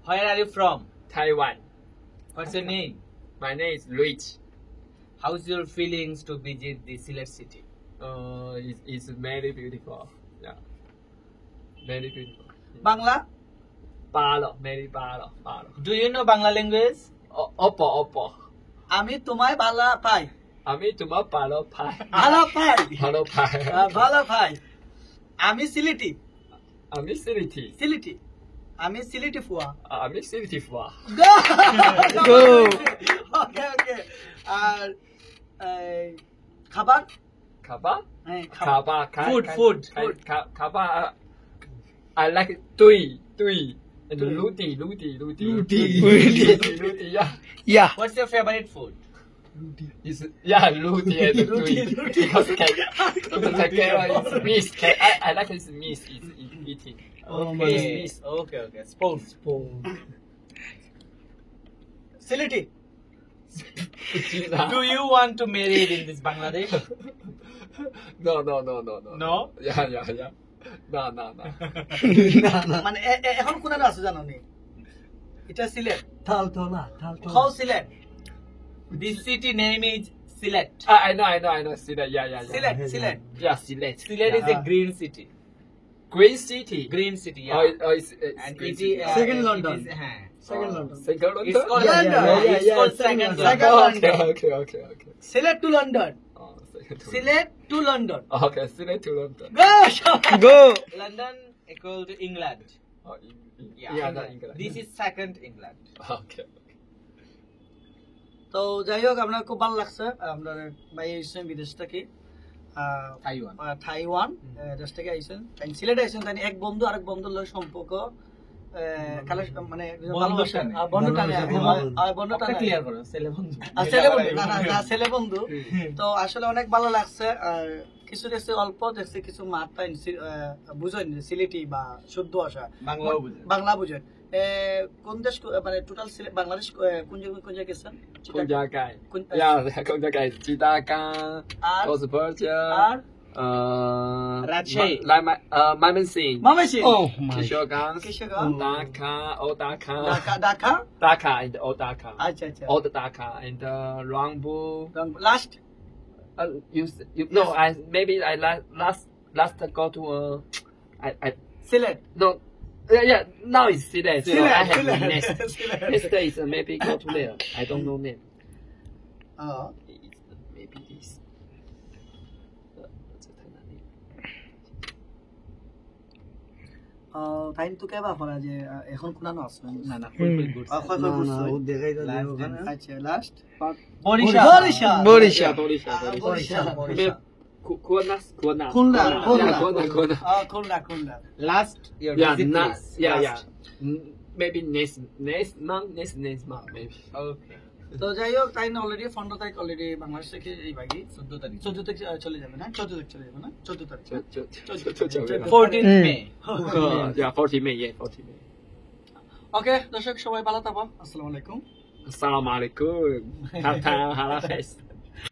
Where are you from? Taiwan. What's your name? My name is Rich. How's your feelings to visit the Sylhet city? It's very beautiful. Yeah. Very beautiful. Bangla? Palo, very palo. Do you know Bangla language? Oppo. আমি তোমায় ভালো পাই আমি তোমার ভালো পাই। ভালো পাই ভালো পাই। ভালো পাই আমি সিলেটি আমি সিলেটি। সিলেটি আমি সিলেটি ফুয়া আমি সিলেটি ফুয়া। গো ওকে আর খাবার খাবার? হ্যাঁ খাবার। Food. খাবার I like tui. And Ludi, yeah. What's your favorite food? Ludi and Ludi. Because it's meat. I like it's meat. It's eating. Okay. Sports. Sylheti Do you want to marry in this Bangladesh? No. No? Yeah. No. মানে এখন কোন আছে জানো নি এটা সিলেট থালতলা how Sylhet This city name is Sylhet. I know. Silet. Yeah. Sylhet Yeah, Silet. Sylhet is a green city. Green city. Green city, yeah. It's And green it city. is Second London. Second London. Second London? It's called London. It's called second Second London. London. Okay. Sylhet to London Second to Sylhet to London Okay, Silet to London. Go London equal to England. Yeah, not England. This is second England. Okay. তো যাই হোক আপনার খুব ভালো লাগছে আমরা ভাই এসেছেন বিদেশ থেকে থাইওয়ান দেশ থেকে আইছেন তাই সিলেটে আইছেন তাই এক বন্ধু আরেক বন্ধুর লগে সম্পর্ক মানে ছেলে বন্ধু তো আসলে অনেক ভালো লাগছে আর কিছু দেখছি অল্প দেখছি কিছু মাত্রা বুঝেন সিলেটি বা শুদ্ধ ভাষা বাংলা বুঝেন কোন দেশ মানে টোটাল বাংলাদেশ কোন জায়গায় গেছেন কোন জায়গায় চিটাগাং আর Rajshahi. Mymensingh. Oh my. Kishogan. Dhaka and Odaka. আচ্ছা Old Dhaka and Rangbu. Last I last go to I Sylhet no. Yeah, now it's Silet. So I have Silet. next day is maybe go to there. I don't know name. Maybe this. তাই তো কেবা পড়া যে এখন কোন আছে না fulfil good ও দেখাই তো ওখানে আচ্ছা last Barishal Kuala. Last your visit place. Yeah. Maybe next month maybe. Okay. তো যাই হোক তাই না অলরেডি 15 তারিখ অলরেডি বাংলাদেশ থেকে এই ভাগি 14 তারিখ চলে যাবে না 14 তারিখ চলে যাবে না 14 তারিখ 14th May. Yeah, 14 May. ওকে দর্শক সবাই ভালো থাকো আসসালামু আলাইকুম Assalamualaikum. Hatta halafes.